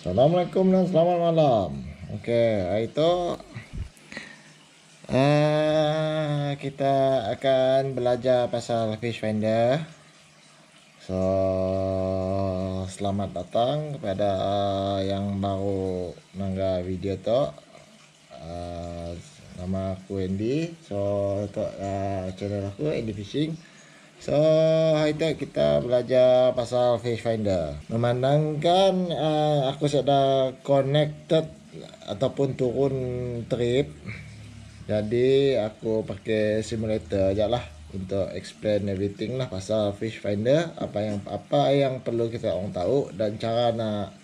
Assalamualaikum dan selamat malam. Oke, itu kita akan belajar pasal Fish Finder. So, selamat datang kepada yang baru nangga video tu. Nama aku Andy. So, untuk channel aku Andy Fishing. So, hari tu kita belajar pasal Fish Finder. Memandangkan aku sudah connected ataupun turun trip, jadi aku pakai simulator je lah untuk explain everything lah pasal Fish Finder, apa yang perlu kita orang tahu dan cara nak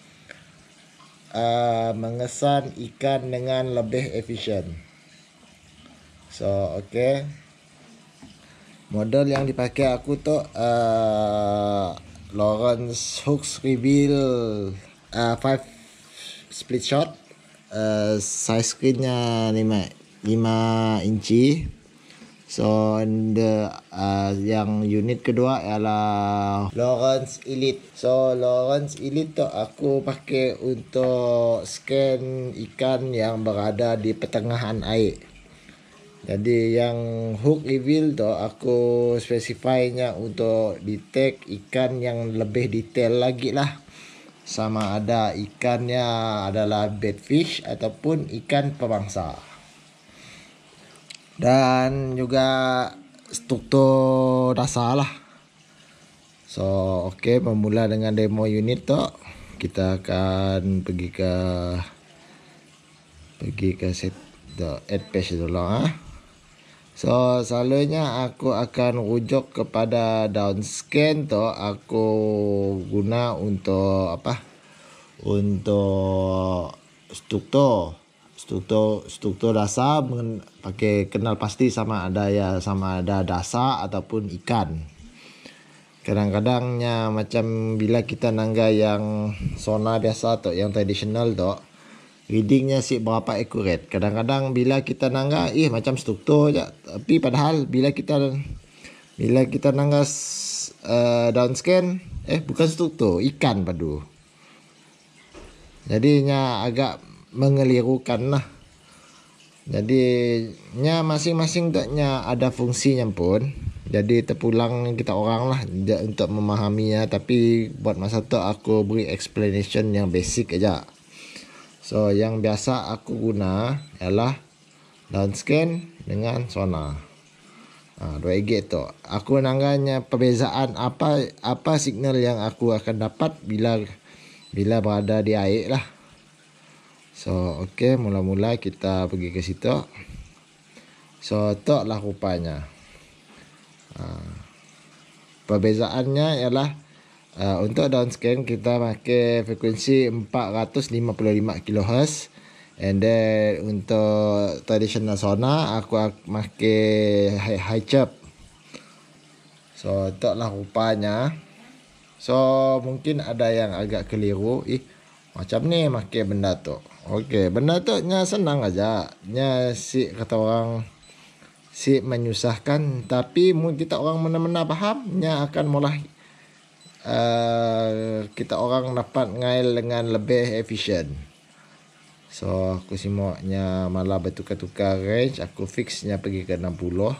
mengesan ikan dengan lebih efisien. So, okay. Model yang dipakai aku tu Lawrence Hooks Reveal 5 split shot. Size screennya 5 inci. So yang unit kedua ialah Lawrence Elite. So Lawrence Elite tu aku pakai untuk scan ikan yang berada di pertengahan air. Jadi yang hook reveal tu aku specify-nya untuk detect ikan yang lebih detail lagi lah. Sama ada ikannya adalah bait fish ataupun ikan pemangsa. Dan juga struktur dasar lah. So, okay, bermula dengan demo unit tu. Kita akan pergi ke set add page dulu So, selalunya aku akan rujuk kepada down scan tu aku guna untuk apa? Untuk struktur dasar, pakai kenal pasti sama ada dasar ataupun ikan. Kadang-kadangnya macam bila kita nangga yang sonar biasa tu, yang tradisional tu, readingnya berapa accurate. Kadang-kadang bila kita nangga macam struktur je, tapi padahal bila kita nangga down scan bukan struktur, ikan padu. Jadinya agak mengelirukan lah. Jadinya masing-masing taknya ada fungsinya pun. Jadi terpulang kita orang lah untuk memahaminya, tapi buat masa tu aku beri explanation yang basic aja. So, yang biasa aku guna ialah down scan dengan sonar. 2 gate tu. Aku nangganya perbezaan apa signal yang aku akan dapat bila berada di air lah. So, okay, mula-mula kita pergi ke situ. So, tu lah rupanya. Perbezaannya ialah untuk down scan kita pakai frekuensi 455 kHz, and then untuk traditional sonar aku pakai high chirp. So itulah rupanya. So mungkin ada yang agak keliru, macam ni pakai benda tu. Okey, benda tu nya senang aja. Nya kata orang menyusahkan, tapi mungkin kita orang mana-mana faham, nya akan mulai kita orang dapat ngail dengan lebih efisien. So aku simaknya malah bertukar-tukar range, aku fixnya pergi ke 60.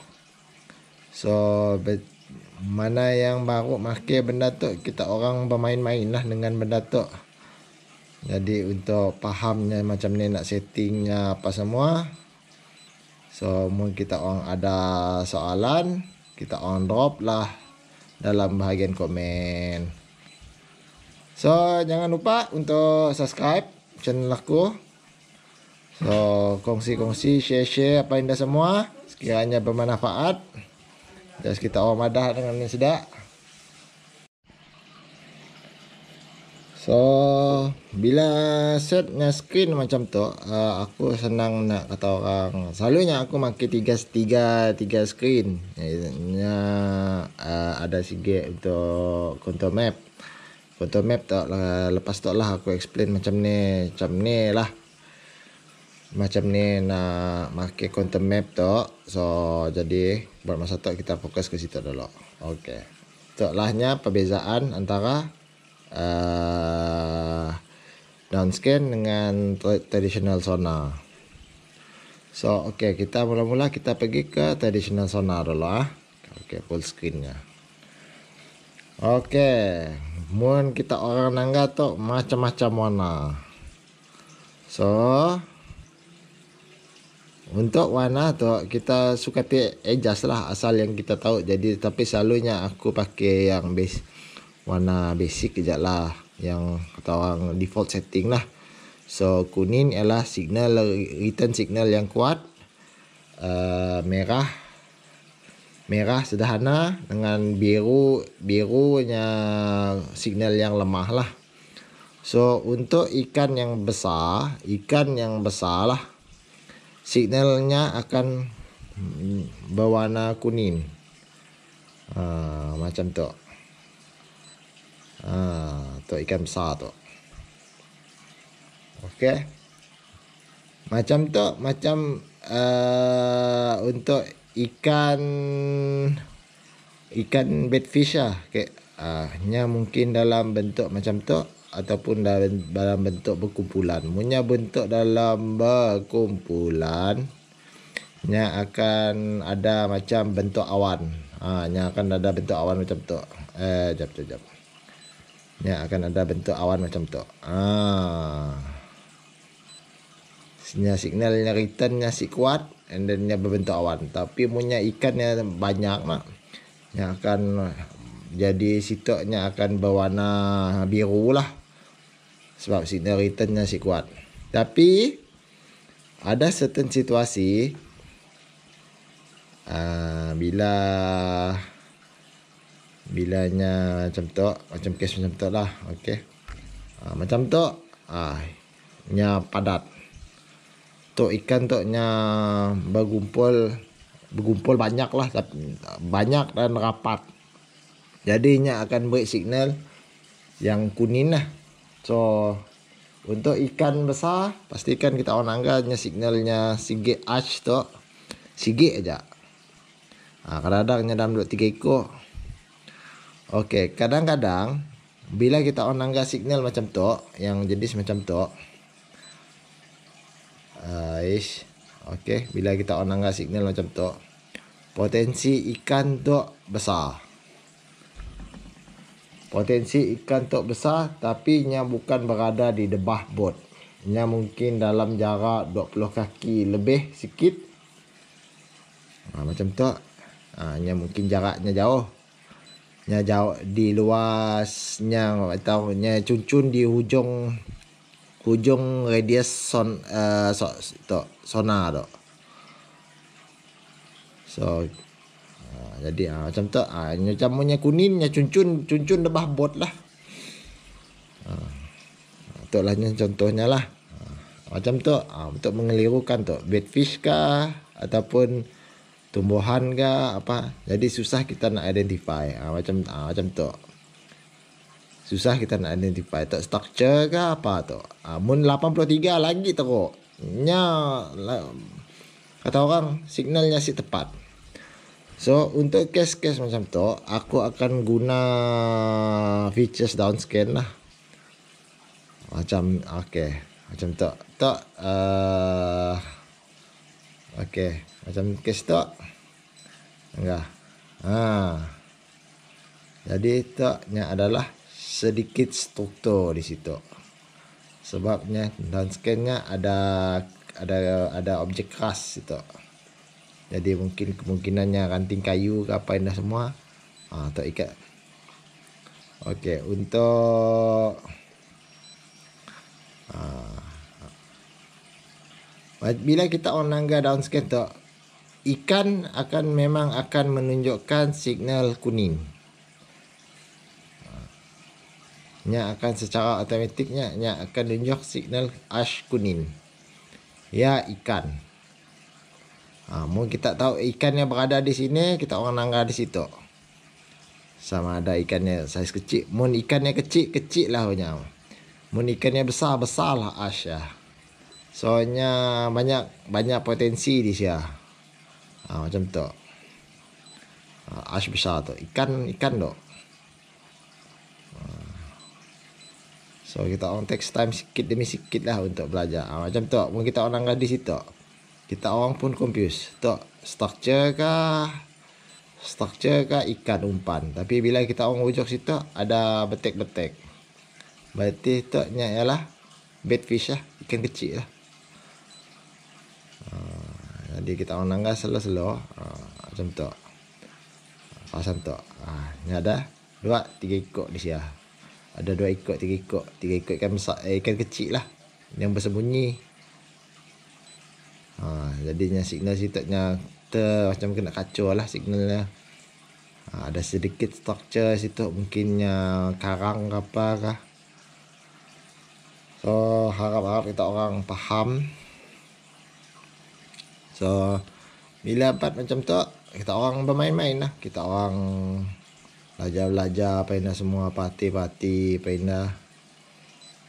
So mana yang baru pakai benda tu, kita orang bermain-main lah dengan benda tu. Jadi untuk fahamnya macam ni nak settingnya apa semua. So mungkin kita orang ada soalan, kita orang drop lah dalam bahagian komen. So jangan lupa untuk subscribe channel aku. So kongsi-kongsi, share apa indah semua sekiranya bermanfaat. Just kita orang madah dengan ini sedap. So bila setnya screen macam tu, aku senang nak kata orang. Selalunya aku pakai tiga screen. Ada sikit untuk contour map. Contour map tu lepas tu lah aku explain macam ni lah. Macam ni nak pakai contour map tu. So jadi buat masa tu kita fokus ke situ dulu. Okey. Tu lahnya perbezaan antara downscan dengan traditional sonar. So okay, kita mula-mula kita pergi ke traditional sonar dulu Okay, full screennya. Okay, mun kita orang nangga tu macam-macam warna. So untuk warna tu kita suka adjust lah asal yang kita tahu. Jadi tapi selalunya aku pakai yang warna basic je lah, yang kata orang default setting lah. So kuning ialah signal, return signal yang kuat. Merah sederhana, dengan birunya signal yang lemah lah. So untuk ikan yang besar lah, signalnya akan berwarna kuning. Macam tu. Tu ikan besar tu. Okey. Macam tu, macam untuk ikan bedfish lah. Okay. Nya mungkin dalam bentuk macam tu ataupun dalam bentuk berkumpulan. Punya bentuk dalam berkumpulan, nya akan ada macam bentuk awan. Nya akan ada bentuk awan macam tu. Jap. Nya akan ada bentuk awan macam tu. Signalnya returnnya si kuat, and then nya berbentuk awan. Tapi punya ikannya banyak nak, nya akan jadi situknya akan berwarna biru lah, sebab signal returnnya si kuat. Tapi ada certain situasi bilanya macam tu, macam kes macam tu lah. Okey. Macam tu nya padat. Tu ikan tu nya bergumpul banyak lah, banyak dan rapat. Jadi nya akan beri signal yang kuning lah. So untuk ikan besar, pastikan kita on angganya signalnya sikit arch tu, sikit aja. Kadang-kadang dalam 2-3 ekor. Okey, kadang-kadang bila kita on angga signal macam tu, yang jenis macam tu, okey, bila kita on angga signal macam tu, potensi ikan tu besar. Potensi ikan tu besar, tapi nya bukan berada di debah bot. Nya mungkin dalam jarak 20 kaki lebih sikit. Macam tu. Nya mungkin jaraknya jauh. Nya jauh di luasnya, atau nya cuncun di hujung radius sonar tu. So jadi macam tu, macam kuning, nya cuncun debah bot lah. Itulah contohnya lah. Macam tu, untuk mengelirukan tu, bedfish kah ataupun tumbuhan kah apa. Jadi susah kita nak identify. Macam tu. Susah kita nak identify tu structure kah apa tu. Mun 83 lagi teruk. Nya kata orang signalnya si tepat. So untuk kes-kes macam tu, aku akan guna features downscan lah. Macam macam tu. Okey, macam kes tu. Enggak. Jadi tu nya adalah sedikit struktur di situ. Sebabnya downscan-nya ada objek keras itu. Jadi mungkin kemungkinannya ranting kayu ke apa indah semua. Tak ikat. Okey, untuk bila kita on angga downscan tu, ikan memang akan menunjukkan signal kuning. Nya akan secara automatiknya nya akan tunjuk signal ash kuning. Ya, ikan. Mungkin kita tahu ikannya berada di sini, kita orang nangga di situ. Sama ada ikannya saiz kecil. Mun ikannya kecil lah punya. Mun ikannya besar lah ash ya. Soalnya banyak potensi di sini. Macam tu. Ash besar tu. Ikan tu. So kita orang takes time sikit demi sikit lah untuk belajar. Macam tu, mungkin kita orang di situ, kita orang pun confuse. Tu structure kah ikan umpan. Tapi bila kita orang ujuk situ ada betek-betek. Berarti tu ialah bait fish lah, ikan kecil lah. Jadi kita orang nangga slow-slow macam tu. Pasang tu. Ni ada 2-3 ekor di sini. Ada 2 ekor, 3 ekor. 3 ekor ikan besar, ikan kecil lah yang bersembunyi. Jadinya signal situ macam kena kacau lah signalnya. Ada sedikit structure situ, mungkinnya karang ke apa kah. So harap-harap kita orang faham. So bila dapat macam tu, kita orang bermain-main lah. Kita orang belajar pindah semua parti-parti pindah.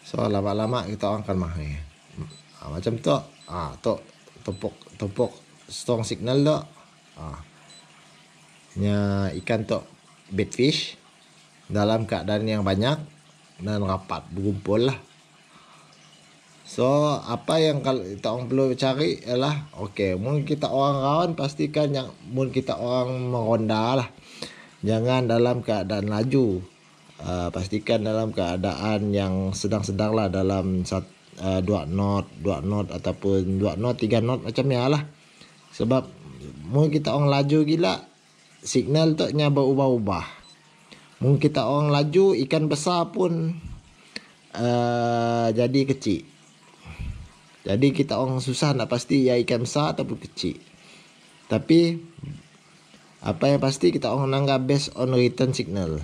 So lama-lama kita orang akan mahir. Macam tu. Topok strong signal tu. Nya ikan tu bait fish dalam keadaan yang banyak dan rapat berkumpul lah. So apa yang kalau kita orang perlu cari ialah mungkin kita orang kawan pastikan yang mungkin kita orang meronda lah. Jangan dalam keadaan laju. Pastikan dalam keadaan yang sedang-sedang lah, dalam 2 knot ataupun 2 knot 3 knot macam ni lah. Sebab mungkin kita orang laju gila, signal tu nya berubah-ubah. Mungkin kita orang laju, ikan besar pun jadi kecil. Jadi kita orang susah nak pasti ya ikan besar ataupun kecil. Tapi apa yang pasti kita orang nanggap based on return signal.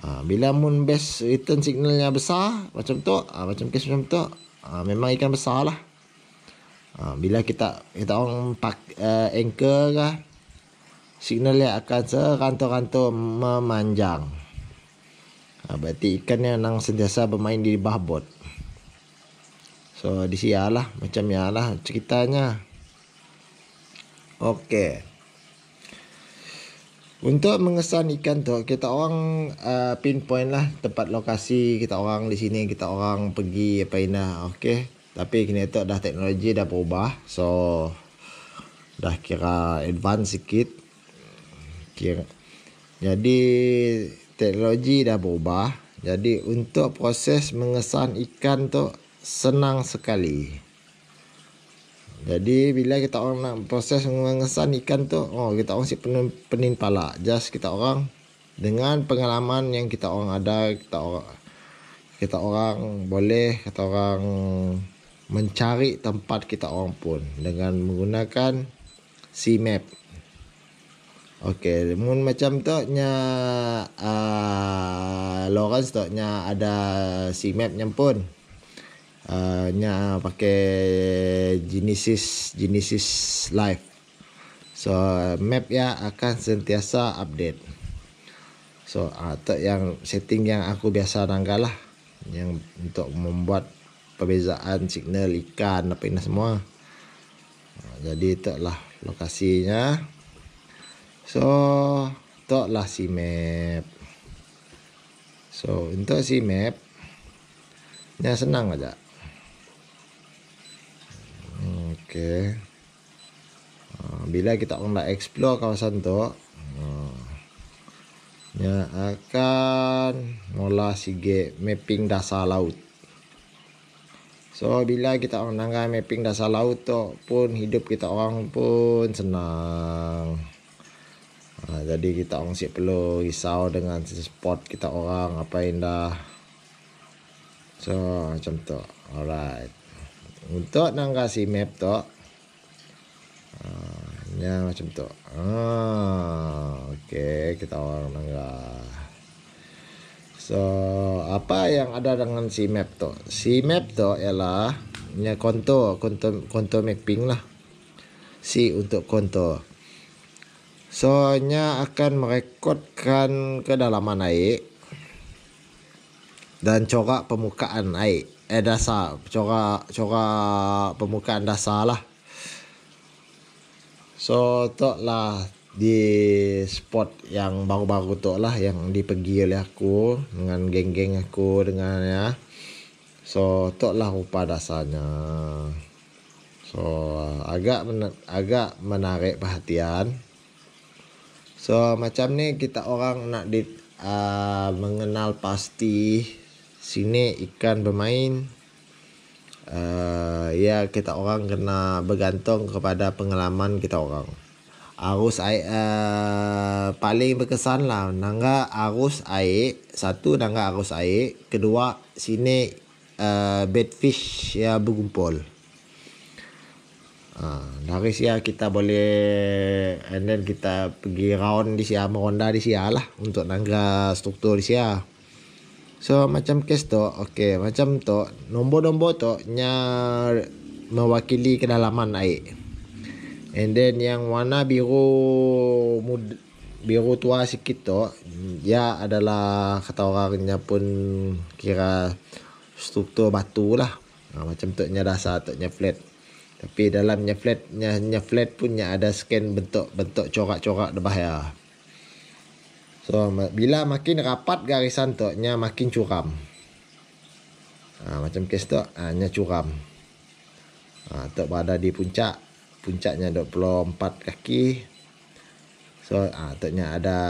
Bila mun base return signalnya besar macam tu, macam kes macam tu, memang ikan besar lah. Bila kita orang anchor kah, signalnya akan serantur-rantur memanjang. Berarti ikannya nang sentiasa bermain di bawah bot. So di sialah macam lah ceritanya. Untuk mengesan ikan tu, kita orang pinpoint lah tempat lokasi kita orang di sini, kita orang pergi apa ini. Tapi kini tu dah teknologi dah berubah. So dah kira advance sikit. Jadi teknologi dah berubah. Jadi untuk proses mengesan ikan tu senang sekali. Jadi bila kita orang nak proses mengesan ikan tu, kita orang si penin pala. Just kita orang dengan pengalaman yang kita orang ada, kita orang boleh kita orang mencari tempat kita orang pun dengan menggunakan C-map. Mun macam tu nya Lawrence tu nya ada C-map nya pun. Nya pakai Genesis Live. So map ya akan sentiasa update. So tu yang setting yang aku biasa nanggal lah, yang untuk membuat perbezaan signal ikan apa ini semua. Jadi tu lah lokasinya. So tu lah si map. So untuk si map nya senang aja. Bila kita orang nak explore kawasan tu, nya akan mula sige mapping dasar laut. So bila kita orang nanggai mapping dasar laut tu pun hidup kita orang pun senang. Jadi kita orang si perlu risau dengan spot kita orang apa indah. So macam tu. Alright. Untuk nangga si map tu nya macam tu. Kita orang nangga. So apa yang ada dengan si map tu? Si map tu ialah nya kontur mapping lah. Si untuk kontur. So nya akan merekodkan kedalaman air dan corak permukaan air. Dasar, corak permukaan dasar lah. So tu lah di spot yang baru-baru tu lah, yang dipergi oleh aku dengan geng-geng aku dengan ya. So tu lah rupa dasarnya. So agak menarik perhatian. So macam ni kita orang nak mengenal pasti sini ikan bermain. Ya kita orang kena bergantung kepada pengalaman kita orang. Arus air paling berkesan lah nangga arus air. Satu nangga arus air, kedua sini bait fish ya berkumpul. Dari sia kita boleh, and then kita pergi round di sia, meronda di sia lah untuk nangga struktur di sia. So macam kes tu, okey, macam tu nombor-nombor tu nya mewakili kedalaman air. And then yang warna biru tua sikit tu ya adalah kata orangnya pun kira struktur batu lah. Macam tu nya dasar tu nya flat. Tapi dalamnya flat punya ada scan bentuk corak-corak bahaya. So bila makin rapat garisan tu nya makin curam. Macam kes tu nya curam. Tu berada di puncaknya 24 kaki. So tu nya ada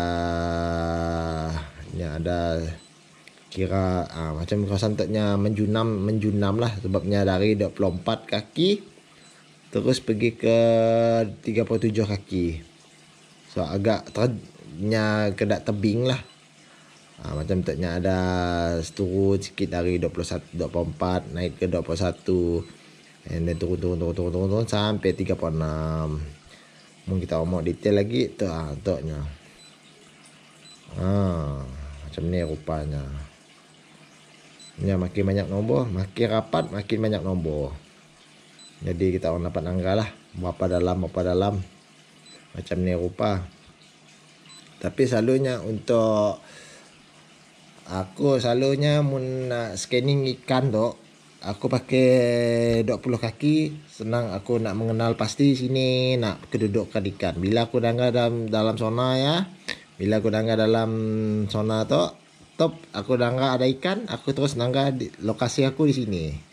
kira macam kawasan tu nya menjunam lah, sebabnya dari 24 kaki terus pergi ke 37 kaki. So agak kedak tebing lah. Macam tu nya ada turun sikit dari 21, 24 naik ke 21. And then turun sampai 36. Mungkin kita mau detail lagi tu nya. Macam ni rupanya. Nya makin banyak nombor, makin rapat makin banyak nombor. Jadi kita orang dapat angka lah berapa dalam. Macam ni rupa. Tapi selalunya untuk aku mun nak scanning ikan tu, aku pakai 20 kaki. Senang aku nak mengenal pasti sini nak kedudukan ikan. Bila aku dangga dalam zona ya. Bila aku dangga dalam zona tu, top aku dangga ada ikan, aku terus dangga di lokasi aku di sini.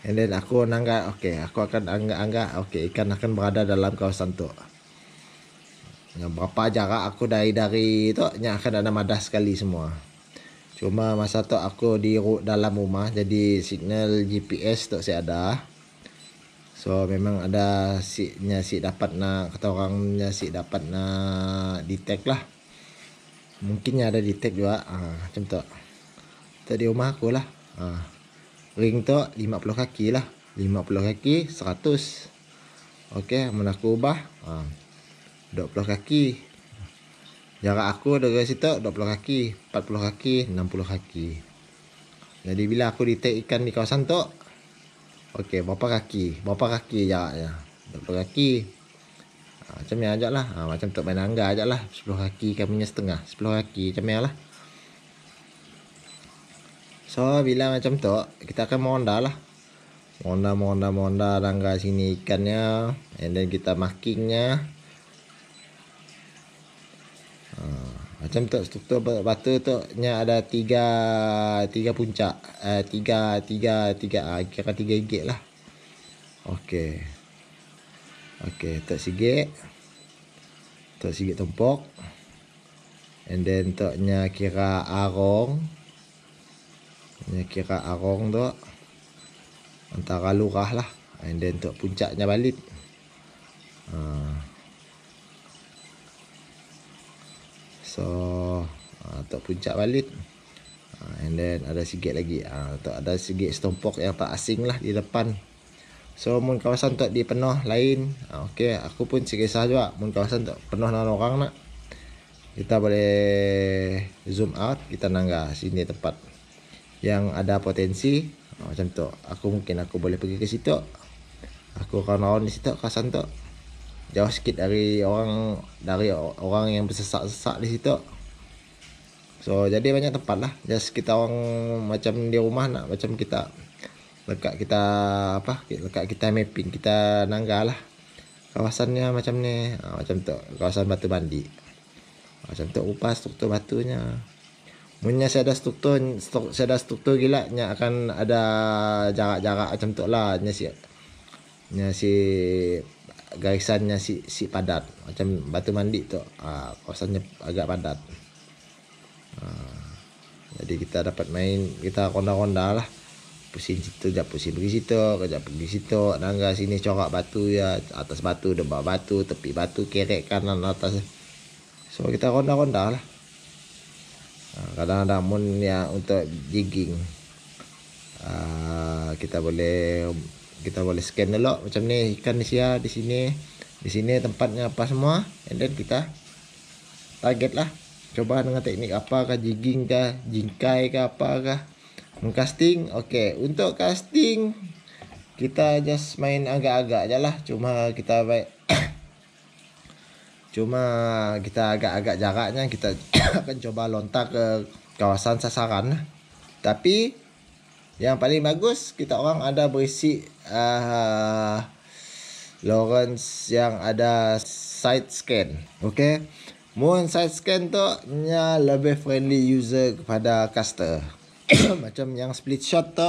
And then aku nangga, aku akan angga, ikan akan berada dalam kawasan tu. Berapa jarak aku dari tu, akan ada madah sekali semua. Cuma masa tu aku di dalam rumah, jadi signal GPS tu saya ada. So memang ada si dapat nak, kata orangnya si dapat nak detect lah. Mungkinnya ada detect juga, macam tu. Tu di rumah aku lah. Ring tu 50 kaki lah. 50 kaki 100. Mun aku ubah 20 kaki. Jarak aku dari situ 20 kaki, 40 kaki, 60 kaki. Jadi bila aku detect ikan di kawasan tu, berapa kaki jaraknya? 20 kaki. Macam ni ajak lah. Macam tu main angga ajak lah. 10 kaki kami setengah. 10 kaki macam ni lah. So bila macam tu kita akan meronda lah. Meronda dangga sini ikannya, and then kita markingnya. Macam tu struktur batu tu nya ada tiga puncak. Tiga kira 3 gig lah. Tok sigit tumpuk. And then tok nya kira arong. Tu antara lurah lah. And then tu puncaknya balik. So tu puncak balik. And then ada sikit lagi. Tu ada sikit setumpuk yang tak asing lah di depan. So mun kawasan tu di penuh lain, aku pun sikisah juga. Mun kawasan tu penuh dengan orang nak, kita boleh zoom out, kita nangga sini tempat yang ada potensi. Macam tu aku boleh pergi ke situ. Aku akan round di situ kawasan tu. Jauh sikit dari orang yang bersesak-sesak di situ. So jadi banyak tempat lah. Just kita orang macam di rumah nak, macam kita lekat kita mapping, kita nangga lah. kawasannya macam ni, macam tu kawasan batu mandi. Macam tu upah struktur batunya. Munnya saya ada struktur gila nya akan ada jarak-jarak macam tu lah nya si garisannya si padat macam batu mandi tu. Kawasannya agak padat. Jadi kita dapat main, kita ronda-ronda lah. Pusing situ, kejap pusing pergi situ, kejap pergi situ, nangga sini corak batu ya, atas batu, debak batu, tepi batu, kerek kanan atas. So kita ronda-ronda lah. Kadang-kadang mun ya untuk jigging, kita boleh scan dulu macam ni ikan di sini tempatnya apa semua, and then kita target lah. Coba dengan teknik apakah, jigging kah, jingkai kah, apakah. Casting, okay. Untuk casting kita just main agak-agak je lah. Cuma kita agak-agak jaraknya kita akan coba lontar ke kawasan sasaran. Tapi yang paling bagus kita orang ada berisi Lawrence yang ada side scan. Okay. Mun side scan tu nya lebih friendly user kepada caster. Macam yang split shot tu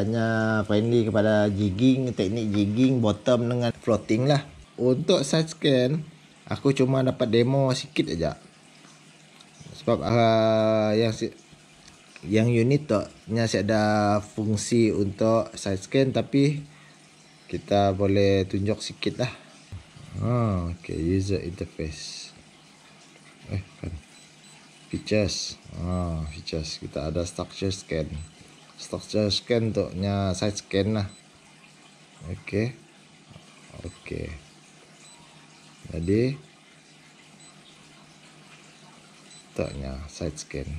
nya friendly kepada jigging, teknik jigging bottom dengan floating lah. Untuk side scan aku cuma dapat demo sikit aja. Sebab yang unit tu nya ada fungsi untuk side scan, tapi kita boleh tunjuk sikit lah. Okay, user interface. Kan. Features. Features. Kita ada structure scan. Structure scan tu nya side scan lah. Okay. Jadi tu nya side scan.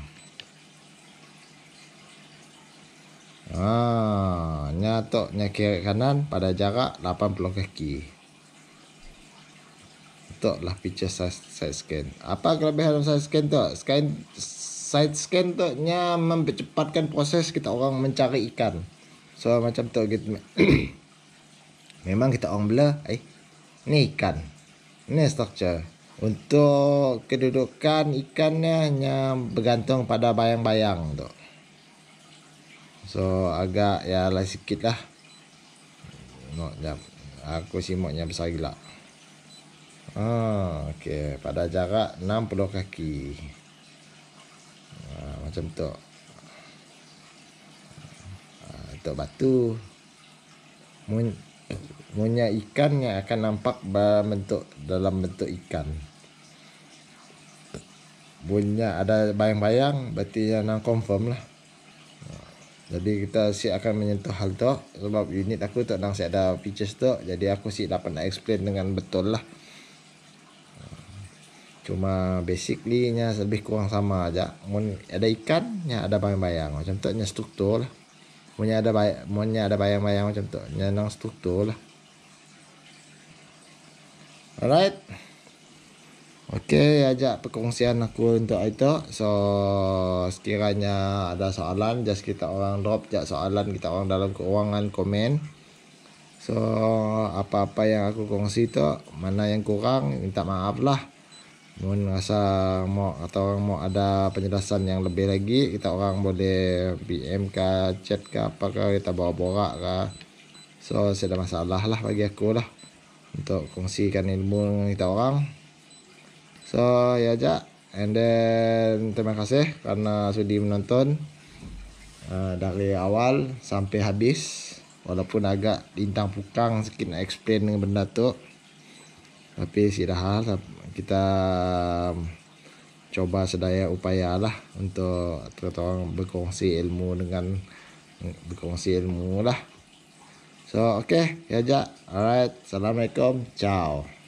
Nya tu nya kiri kanan pada jarak 80 kaki. Itu lah feature side scan. Apa kelebihan side scan tu? Side scan tu nya mempercepatkan proses kita orang mencari ikan. So macam tu gitu. Memang kita orang bela, ni ikan. Ni structure. Untuk kedudukan ikannya nya bergantung pada bayang-bayang tu. So agak ya lah sikit lah. Aku simaknya besar gila. Okay, pada jarak 60 kaki. Macam tu. Untuk batu. Munnya ikannya akan nampak dalam bentuk ikan. Bunnya ada bayang-bayang, berarti yang confirm lah. Jadi kita akan menyentuh hal tu. Sebab unit aku tu ada features tu, jadi aku dapat nak explain dengan betul lah. Cuma basically nya lebih kurang sama aja. Mun ada ikan, nya ada bayang-bayang. Macam tu nya struktur lah. Munnya ada bayang-bayang macam tu, nya nang struktur lah. Alright. Okay, ajak perkongsian aku untuk itu. So sekiranya ada soalan, just kita orang drop je soalan kita orang dalam ruangan komen. So apa-apa yang aku kongsi tu, mana yang kurang minta maaf lah. Mun rasa mau ada penjelasan yang lebih lagi, kita orang boleh PM ke chat ke apakah, kita bawa borak ke. So tidak masalah lah bagi aku lah untuk kongsikan ilmu dengan kita orang. So ya aja, and then terima kasih karena sudi menonton dari awal sampai habis. Walaupun agak lintang pukang sikit nak explain dengan benda tu, tapi sudah kita coba sedaya upaya lah untuk kita orang berkongsi ilmu lah. So okay, ya aja. Alright, assalamualaikum, ciao.